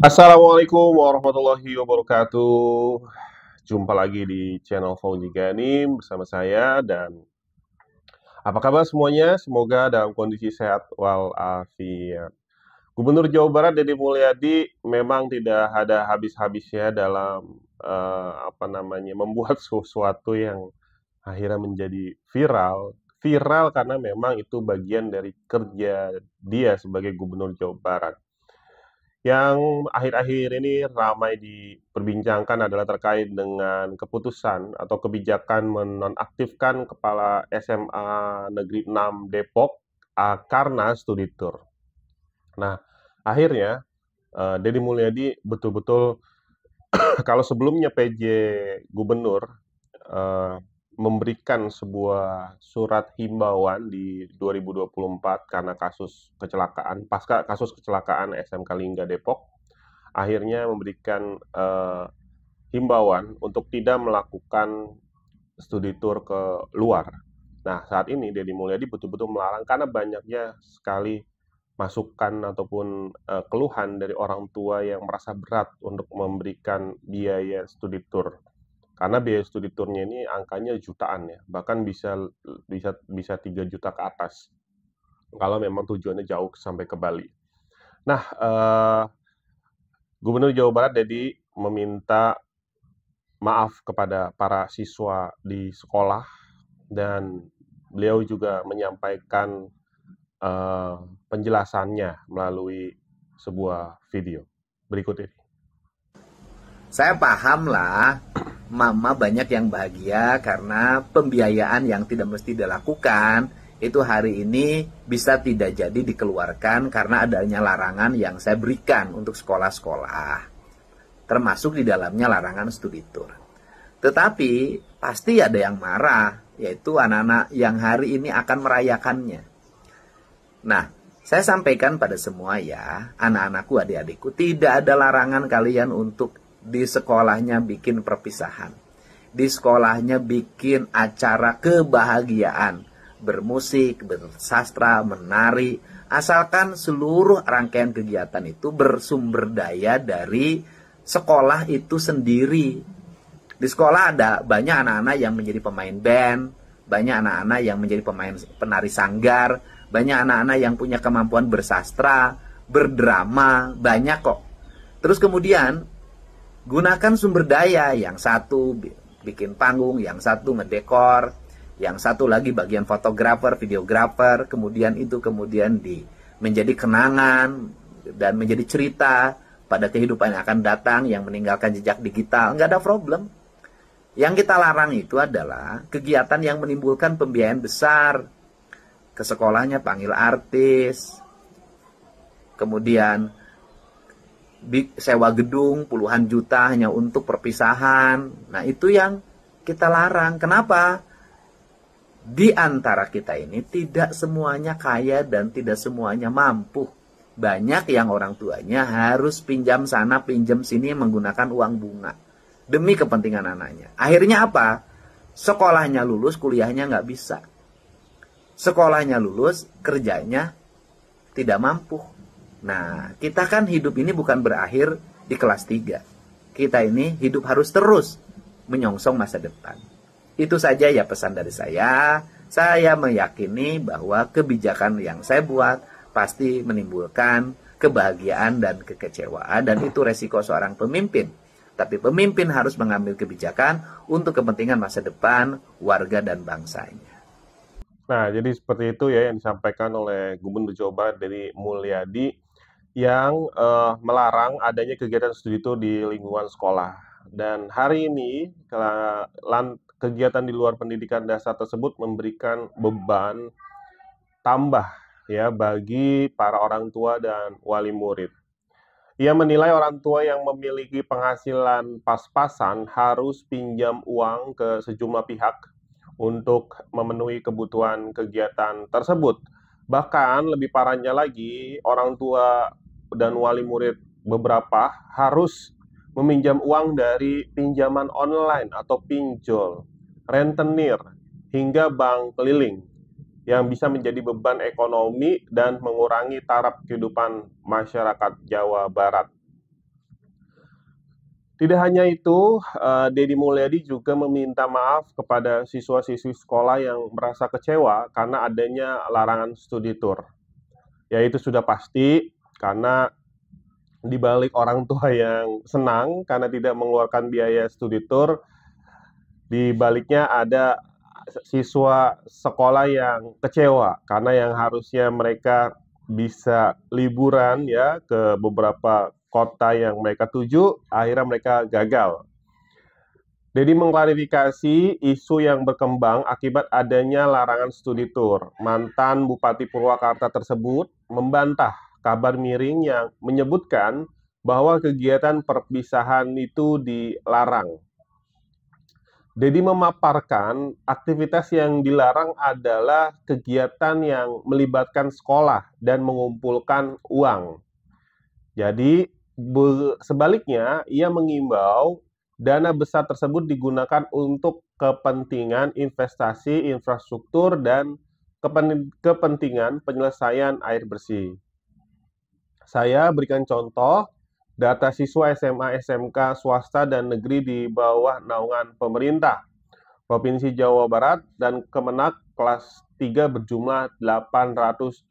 Assalamualaikum warahmatullahi wabarakatuh. Jumpa lagi di channel Fauzi Ganim bersama saya dan apa kabar semuanya? Semoga dalam kondisi sehat walafiat. Gubernur Jawa Barat Deddy Mulyadi memang tidak ada habis-habisnya dalam membuat sesuatu yang akhirnya menjadi viral. Viral karena memang itu bagian dari kerja dia sebagai Gubernur Jawa Barat. Yang akhir-akhir ini ramai diperbincangkan adalah terkait dengan keputusan atau kebijakan menonaktifkan Kepala SMA Negeri 6 Depok karena studi tour. Nah, akhirnya Deddy Mulyadi betul-betul kalau sebelumnya PJ Gubernur eh, memberikan sebuah surat himbauan di 2024 karena pasca kasus kecelakaan SMK Lingga Depok, akhirnya memberikan himbauan untuk tidak melakukan studi tour ke luar. Nah, saat ini Deddy Mulyadi betul-betul melarang karena banyaknya sekali masukan ataupun keluhan dari orang tua yang merasa berat untuk memberikan biaya studi tour. Karena biaya studi tournya ini angkanya jutaan ya, bahkan bisa bisa bisa 3 juta ke atas kalau memang tujuannya jauh sampai ke Bali. Nah, Gubernur Jawa Barat Deddy meminta maaf kepada para siswa di sekolah dan beliau juga menyampaikan eh, penjelasannya melalui sebuah video berikut ini. Saya paham lah, mama banyak yang bahagia karena pembiayaan yang tidak mesti dilakukan itu hari ini bisa tidak jadi dikeluarkan karena adanya larangan yang saya berikan untuk sekolah-sekolah. Termasuk di dalamnya larangan studi tour. Tetapi pasti ada yang marah, yaitu anak-anak yang hari ini akan merayakannya. Nah, saya sampaikan pada semua ya, anak-anakku, adik-adikku, tidak ada larangan kalian untuk di sekolahnya bikin perpisahan. Di sekolahnya bikin acara kebahagiaan. Bermusik, bersastra, menari. Asalkan seluruh rangkaian kegiatan itu bersumber daya dari sekolah itu sendiri. Di sekolah ada banyak anak-anak yang menjadi pemain band, banyak anak-anak yang menjadi pemain penari sanggar, banyak anak-anak yang punya kemampuan bersastra, berdrama, banyak kok. Terus kemudian gunakan sumber daya, yang satu bikin panggung, yang satu ngedekor, yang satu lagi bagian fotografer, videografer, kemudian menjadi kenangan dan menjadi cerita pada kehidupan yang akan datang yang meninggalkan jejak digital, nggak ada problem. Yang kita larang itu adalah kegiatan yang menimbulkan pembiayaan besar. Ke sekolahnya panggil artis, kemudian sewa gedung puluhan juta hanya untuk perpisahan. Nah, itu yang kita larang. Kenapa? Di antara kita ini tidak semuanya kaya dan tidak semuanya mampu. Banyak yang orang tuanya harus pinjam sana, pinjam sini menggunakan uang bunga demi kepentingan anaknya. Akhirnya apa? Sekolahnya lulus, kuliahnya nggak bisa. Sekolahnya lulus, kerjanya tidak mampu. Nah, kita kan hidup ini bukan berakhir di kelas 3. Kita ini hidup harus terus menyongsong masa depan. Itu saja ya pesan dari saya. Saya meyakini bahwa kebijakan yang saya buat pasti menimbulkan kebahagiaan dan kekecewaan. Dan itu resiko seorang pemimpin. Tapi pemimpin harus mengambil kebijakan untuk kepentingan masa depan warga dan bangsanya. Nah, jadi seperti itu ya yang disampaikan oleh Gubernur Jawa Barat Deddy Mulyadi yang melarang adanya kegiatan studi tour di lingkungan sekolah. Dan hari ini kegiatan di luar pendidikan dasar tersebut memberikan beban tambah ya bagi para orang tua dan wali murid. Ia menilai orang tua yang memiliki penghasilan pas-pasan harus pinjam uang ke sejumlah pihak untuk memenuhi kebutuhan kegiatan tersebut. Bahkan lebih parahnya lagi, orang tua dan wali murid beberapa harus meminjam uang dari pinjaman online atau pinjol, rentenir, hingga bank keliling yang bisa menjadi beban ekonomi dan mengurangi taraf kehidupan masyarakat Jawa Barat. Tidak hanya itu, Deddy Mulyadi juga meminta maaf kepada siswa-siswi sekolah yang merasa kecewa karena adanya larangan studi tour. Ya itu sudah pasti, karena di balik orang tua yang senang karena tidak mengeluarkan biaya studi tour, di baliknya ada siswa sekolah yang kecewa karena yang harusnya mereka bisa liburan ya ke beberapa kota yang mereka tuju, akhirnya mereka gagal. Dedi mengklarifikasi isu yang berkembang akibat adanya larangan studi tour. Mantan Bupati Purwakarta tersebut membantah kabar miring yang menyebutkan bahwa kegiatan perpisahan itu dilarang. Dedi memaparkan aktivitas yang dilarang adalah kegiatan yang melibatkan sekolah dan mengumpulkan uang. Jadi, sebaliknya, ia mengimbau dana besar tersebut digunakan untuk kepentingan investasi infrastruktur dan kepentingan penyelesaian air bersih. Saya berikan contoh, data siswa SMA, SMK, swasta, dan negeri di bawah naungan pemerintah Provinsi Jawa Barat dan Kemenak kelas 3 berjumlah 800.000.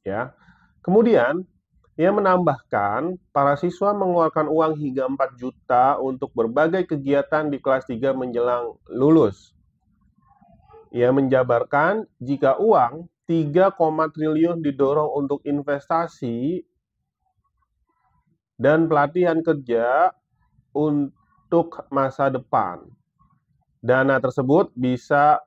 Ya. Kemudian, ia menambahkan, para siswa mengeluarkan uang hingga 4 juta untuk berbagai kegiatan di kelas 3 menjelang lulus. Ia menjabarkan, jika uang 3, triliun didorong untuk investasi dan pelatihan kerja untuk masa depan. Dana tersebut bisa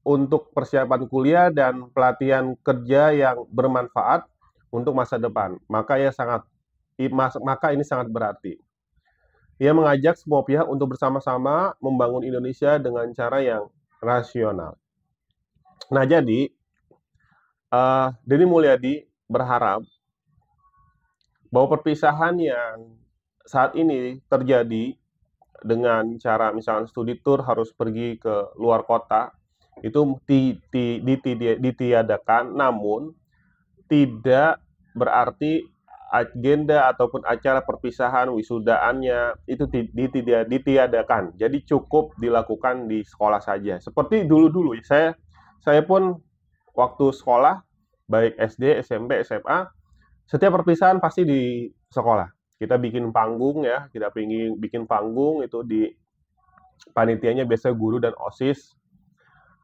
untuk persiapan kuliah dan pelatihan kerja yang bermanfaat untuk masa depan. Maka ini sangat berarti. Ia mengajak semua pihak untuk bersama-sama membangun Indonesia dengan cara yang rasional. Nah, jadi Deddy Mulyadi berharap bahwa perpisahan yang saat ini terjadi dengan cara misalnya studi tour harus pergi ke luar kota, itu ditiadakan, namun tidak berarti agenda ataupun acara perpisahan wisudaannya itu ditiadakan. Jadi cukup dilakukan di sekolah saja. Seperti dulu-dulu, saya pun waktu sekolah, baik SD, SMP, SMA, setiap perpisahan pasti di sekolah. Kita bikin panggung ya, kita bikin panggung itu di panitianya biasa guru dan OSIS.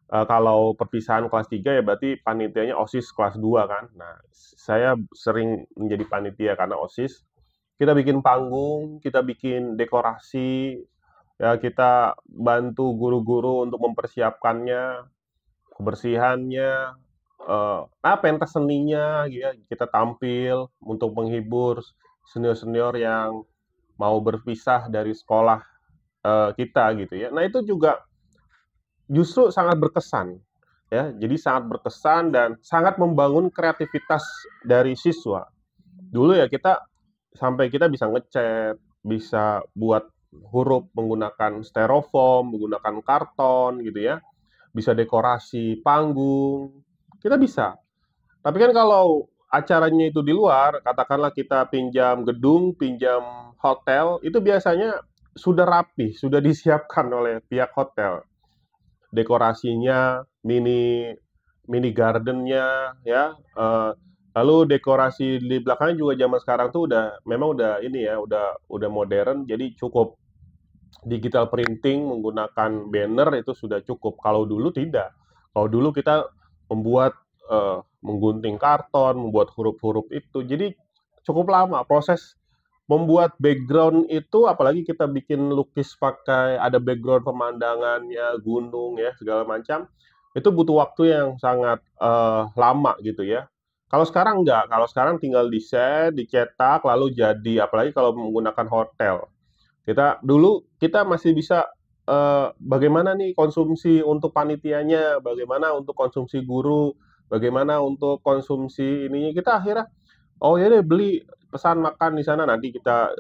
Kalau perpisahan kelas 3 ya berarti panitianya OSIS kelas 2 kan. Nah, saya sering menjadi panitia karena OSIS. Kita bikin panggung, kita bikin dekorasi, ya kita bantu guru-guru untuk mempersiapkannya, kebersihannya, pentas seninya, ya, kita tampil untuk menghibur senior-senior yang mau berpisah dari sekolah kita gitu ya. Nah itu juga justru sangat berkesan ya. Jadi sangat berkesan dan sangat membangun kreativitas dari siswa. Dulu ya kita bisa ngecat, bisa buat huruf menggunakan styrofoam, menggunakan karton gitu ya. Bisa dekorasi panggung, kita bisa. Tapi kan kalau acaranya itu di luar, katakanlah kita pinjam gedung, pinjam hotel, itu biasanya sudah rapi, sudah disiapkan oleh pihak hotel. Dekorasinya, mini gardennya, ya. Lalu dekorasi di belakangnya juga zaman sekarang tuh memang udah ini ya, udah modern, jadi cukup digital printing menggunakan banner itu sudah cukup. Kalau dulu tidak. Kalau dulu kita membuat menggunting karton, membuat huruf-huruf itu. Jadi cukup lama proses membuat background itu, apalagi kita bikin lukis pakai ada background pemandangannya, gunung ya, segala macam. Itu butuh waktu yang sangat lama gitu ya. Kalau sekarang enggak, kalau sekarang tinggal desain, dicetak, lalu jadi, apalagi kalau menggunakan hotel. Kita masih bisa bagaimana nih konsumsi untuk panitianya, bagaimana untuk konsumsi guru, bagaimana untuk konsumsi ininya, kita akhirnya, oh ya deh beli, pesan makan di sana, nanti kita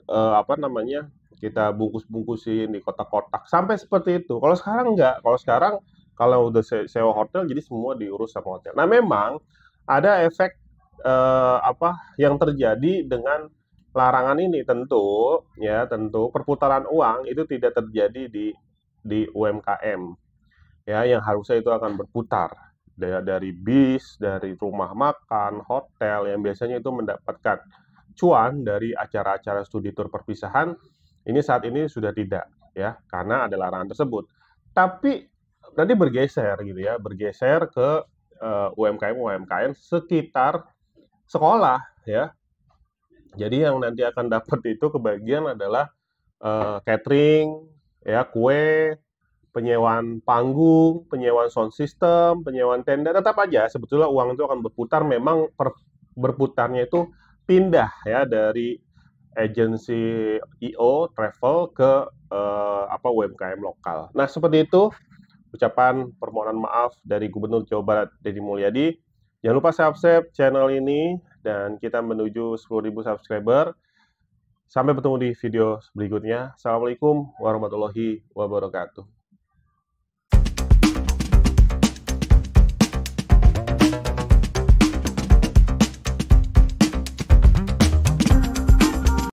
kita bungkus-bungkusin di kotak-kotak, sampai seperti itu. Kalau sekarang enggak, kalau sekarang kalau udah sewa hotel jadi semua diurus sama hotel. Nah memang ada efek yang terjadi dengan larangan ini tentu perputaran uang itu tidak terjadi di UMKM, ya, yang harusnya itu akan berputar dari bis, dari rumah makan, hotel yang biasanya itu mendapatkan cuan dari acara-acara studi tur perpisahan. Ini saat ini sudah tidak, ya, karena ada larangan tersebut. Tapi nanti bergeser gitu ya, bergeser ke UMKM sekitar sekolah, ya. Jadi yang nanti akan dapat itu kebagian adalah catering, ya, kue, penyewaan panggung, penyewaan sound system, penyewaan tenda. Tetap aja sebetulnya uang itu akan berputar, memang berputarnya itu pindah ya dari agensi IO travel ke UMKM lokal. Nah, seperti itu ucapan permohonan maaf dari Gubernur Jawa Barat Deddy Mulyadi. Jangan lupa subscribe channel ini dan kita menuju 10.000 subscriber. Sampai bertemu di video berikutnya. Assalamualaikum warahmatullahi wabarakatuh.